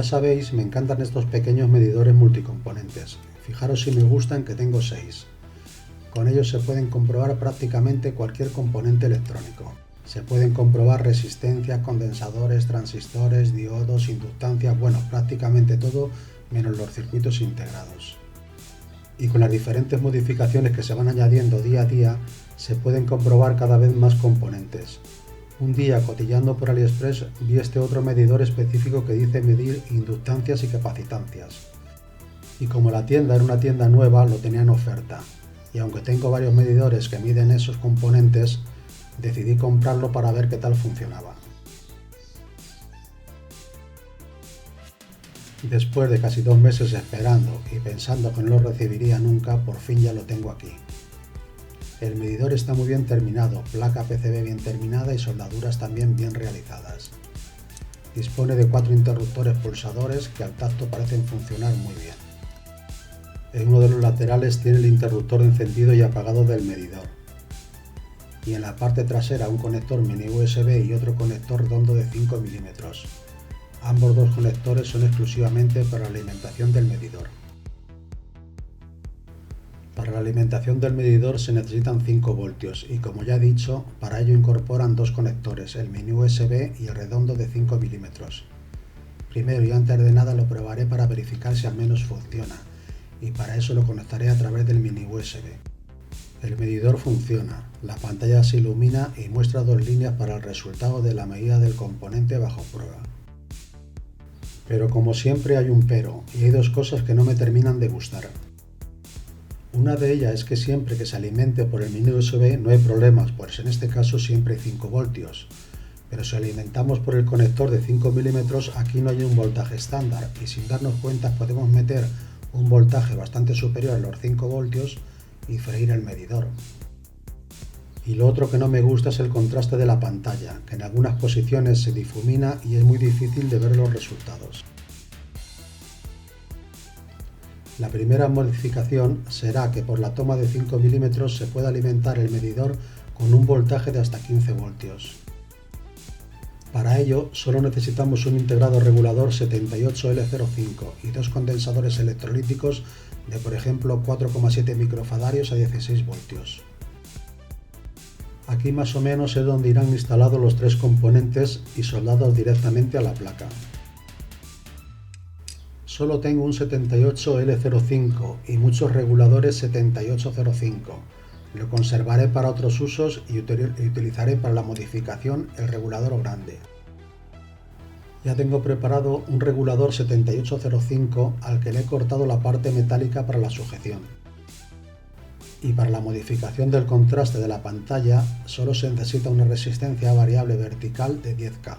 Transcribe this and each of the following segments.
Ya sabéis, me encantan estos pequeños medidores multicomponentes. Fijaros si me gustan, que tengo 6. Con ellos se pueden comprobar prácticamente cualquier componente electrónico. Se pueden comprobar resistencias, condensadores, transistores, diodos, inductancias, bueno, prácticamente todo menos los circuitos integrados. Y con las diferentes modificaciones que se van añadiendo día a día, se pueden comprobar cada vez más componentes. Un día, cotillando por AliExpress, vi este otro medidor específico que dice medir inductancias y capacitancias. Y como la tienda era una tienda nueva, lo tenía en oferta. Y aunque tengo varios medidores que miden esos componentes, decidí comprarlo para ver qué tal funcionaba. Después de casi 2 meses esperando y pensando que no lo recibiría nunca, por fin ya lo tengo aquí. El medidor está muy bien terminado, placa PCB bien terminada y soldaduras también bien realizadas. Dispone de 4 interruptores pulsadores que al tacto parecen funcionar muy bien. En uno de los laterales tiene el interruptor de encendido y apagado del medidor. Y en la parte trasera un conector mini USB y otro conector redondo de 5 mm. Ambos dos conectores son exclusivamente para la alimentación del medidor. Para la alimentación del medidor se necesitan 5 voltios y, como ya he dicho, para ello incorporan dos conectores, el mini USB y el redondo de 5 mm. Primero y antes de nada lo probaré para verificar si al menos funciona, y para eso lo conectaré a través del mini USB. El medidor funciona, la pantalla se ilumina y muestra 2 líneas para el resultado de la medida del componente bajo prueba. Pero como siempre hay un pero, y hay 2 cosas que no me terminan de gustar. Una de ellas es que siempre que se alimente por el mini USB no hay problemas, pues en este caso siempre hay 5 voltios. Pero si alimentamos por el conector de 5 mm, aquí no hay un voltaje estándar y sin darnos cuenta podemos meter un voltaje bastante superior a los 5 voltios y freír el medidor. Y lo otro que no me gusta es el contraste de la pantalla, que en algunas posiciones se difumina y es muy difícil de ver los resultados. La primera modificación será que por la toma de 5 mm se pueda alimentar el medidor con un voltaje de hasta 15 voltios. Para ello solo necesitamos un integrado regulador 78L05 y 2 condensadores electrolíticos de por ejemplo 4,7 microfaradios a 16 voltios. Aquí más o menos es donde irán instalados los 3 componentes y soldados directamente a la placa. Solo tengo un 78L05 y muchos reguladores 7805. Lo conservaré para otros usos y utilizaré para la modificación el regulador grande. Ya tengo preparado un regulador 7805 al que le he cortado la parte metálica para la sujeción. Y para la modificación del contraste de la pantalla solo se necesita una resistencia variable vertical de 10K.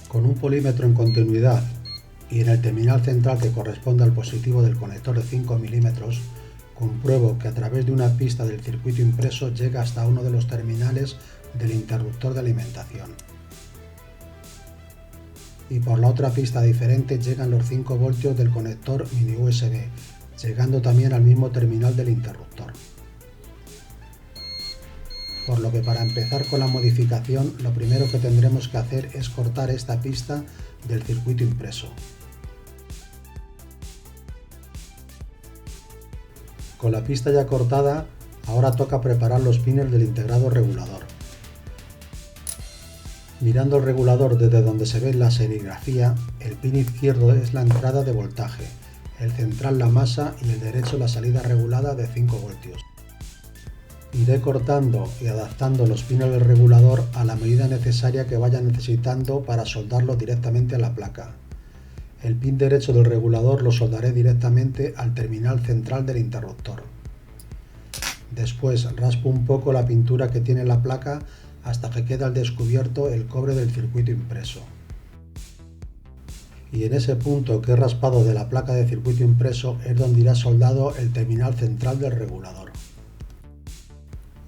Con un polímetro en continuidad y en el terminal central que corresponde al positivo del conector de 5 mm, compruebo que a través de una pista del circuito impreso llega hasta uno de los terminales del interruptor de alimentación. Y por la otra pista diferente llegan los 5 voltios del conector mini USB, llegando también al mismo terminal del interruptor. Por lo que para empezar con la modificación, lo primero que tendremos que hacer es cortar esta pista del circuito impreso. Con la pista ya cortada, ahora toca preparar los pines del integrado regulador. Mirando el regulador desde donde se ve la serigrafía, el pin izquierdo es la entrada de voltaje, el central la masa y el derecho la salida regulada de 5 voltios. Iré cortando y adaptando los pines del regulador a la medida necesaria que vaya necesitando para soldarlo directamente a la placa. El pin derecho del regulador lo soldaré directamente al terminal central del interruptor. Después raspo un poco la pintura que tiene la placa hasta que queda al descubierto el cobre del circuito impreso. Y en ese punto que he raspado de la placa de circuito impreso es donde irá soldado el terminal central del regulador.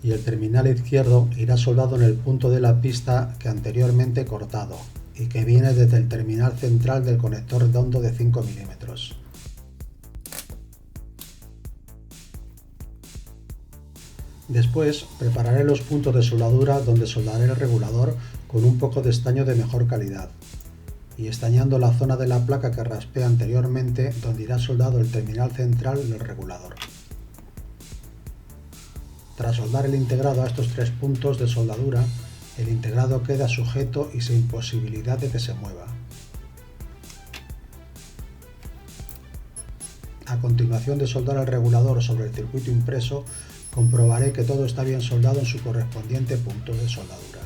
Y el terminal izquierdo irá soldado en el punto de la pista que anteriormente he cortado y que viene desde el terminal central del conector redondo de 5 mm. Después prepararé los puntos de soldadura donde soldaré el regulador con un poco de estaño de mejor calidad y estañando la zona de la placa que raspé anteriormente donde irá soldado el terminal central del regulador. Tras soldar el integrado a estos 3 puntos de soldadura, el integrado queda sujeto y sin posibilidad de que se mueva. A continuación de soldar el regulador sobre el circuito impreso, comprobaré que todo está bien soldado en su correspondiente punto de soldadura.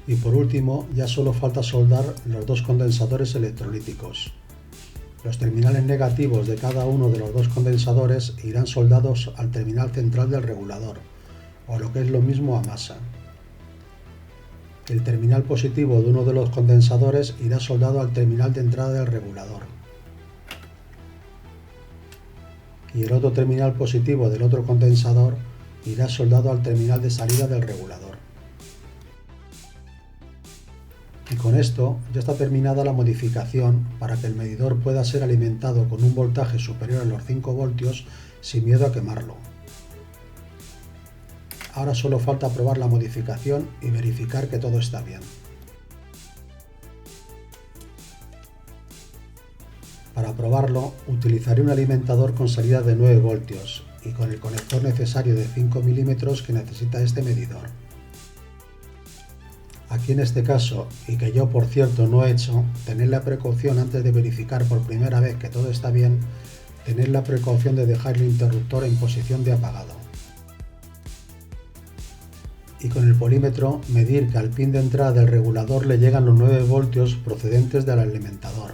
Y por último, ya solo falta soldar los 2 condensadores electrolíticos. Los terminales negativos de cada uno de los 2 condensadores irán soldados al terminal central del regulador, o lo que es lo mismo a masa. El terminal positivo de uno de los condensadores irá soldado al terminal de entrada del regulador. Y el otro terminal positivo del otro condensador irá soldado al terminal de salida del regulador. Y con esto ya está terminada la modificación para que el medidor pueda ser alimentado con un voltaje superior a los 5 voltios sin miedo a quemarlo. Ahora solo falta probar la modificación y verificar que todo está bien. Para probarlo utilizaré un alimentador con salida de 9 voltios y con el conector necesario de 5 milímetros que necesita este medidor. Aquí en este caso, y que yo por cierto no he hecho, tened la precaución antes de verificar por primera vez que todo está bien, tened la precaución de dejar el interruptor en posición de apagado. Y con el polímetro medir que al pin de entrada del regulador le llegan los 9 voltios procedentes del alimentador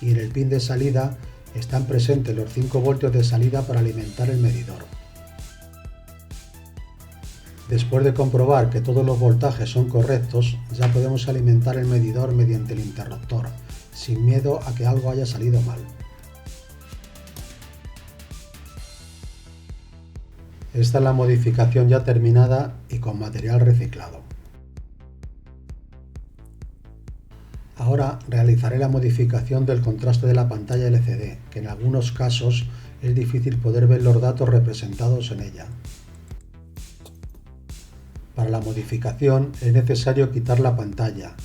y en el pin de salida están presentes los 5 voltios de salida para alimentar el medidor. Después de comprobar que todos los voltajes son correctos, ya podemos alimentar el medidor mediante el interruptor, sin miedo a que algo haya salido mal. Esta es la modificación ya terminada y con material reciclado. Ahora realizaré la modificación del contraste de la pantalla LCD, que en algunos casos es difícil poder ver los datos representados en ella. Para la modificación es necesario quitar la pantalla,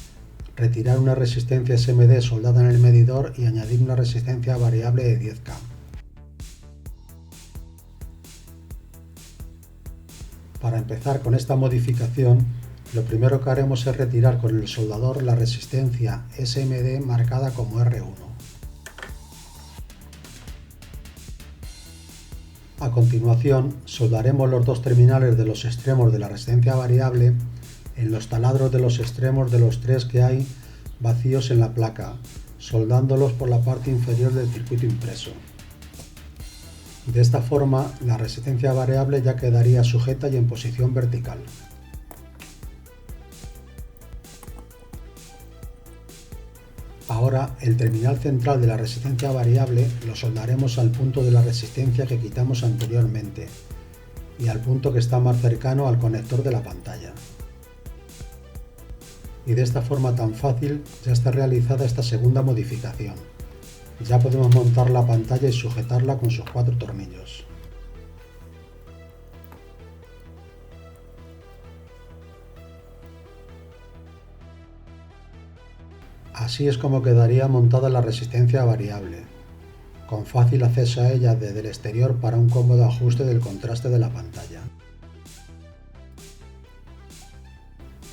retirar una resistencia SMD soldada en el medidor y añadir una resistencia variable de 10K. Para empezar con esta modificación, lo primero que haremos es retirar con el soldador la resistencia SMD marcada como R1. A continuación, soldaremos los 2 terminales de los extremos de la resistencia variable en los taladros de los extremos de los 3 que hay vacíos en la placa, soldándolos por la parte inferior del circuito impreso. De esta forma, la resistencia variable ya quedaría sujeta y en posición vertical. Ahora, el terminal central de la resistencia variable lo soldaremos al punto de la resistencia que quitamos anteriormente y al punto que está más cercano al conector de la pantalla. Y de esta forma tan fácil ya está realizada esta segunda modificación. Ya podemos montar la pantalla y sujetarla con sus 4 tornillos. Así es como quedaría montada la resistencia variable, con fácil acceso a ella desde el exterior para un cómodo ajuste del contraste de la pantalla.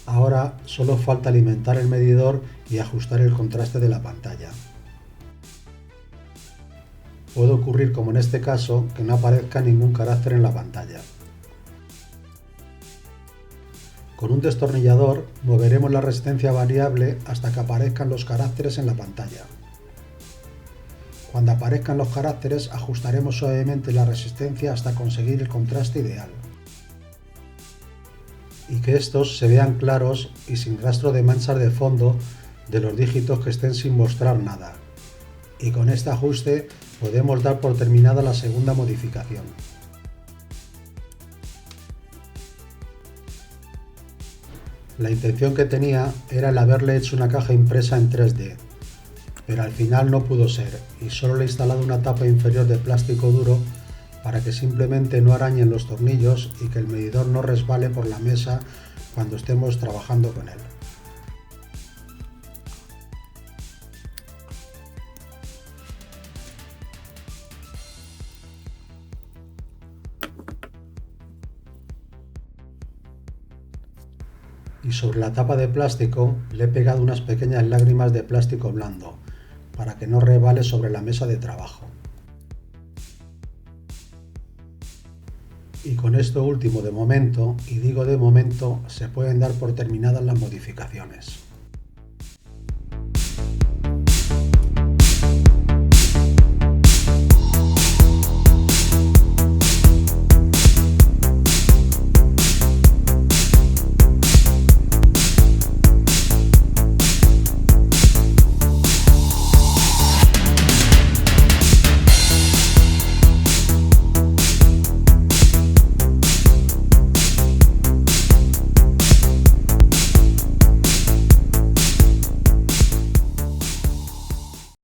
Ahora solo falta alimentar el medidor y ajustar el contraste de la pantalla. Puede ocurrir, como en este caso, que no aparezca ningún carácter en la pantalla. Con un destornillador moveremos la resistencia variable hasta que aparezcan los caracteres en la pantalla. Cuando aparezcan los caracteres ajustaremos suavemente la resistencia hasta conseguir el contraste ideal. Y que estos se vean claros y sin rastro de manchas de fondo de los dígitos que estén sin mostrar nada. Y con este ajuste podemos dar por terminada la segunda modificación. La intención que tenía era el haberle hecho una caja impresa en 3D, pero al final no pudo ser y solo le he instalado una tapa inferior de plástico duro para que simplemente no arañen los tornillos y que el medidor no resbale por la mesa cuando estemos trabajando con él. Y sobre la tapa de plástico le he pegado unas pequeñas lágrimas de plástico blando para que no resbale sobre la mesa de trabajo. Y con esto último de momento, y digo de momento, se pueden dar por terminadas las modificaciones.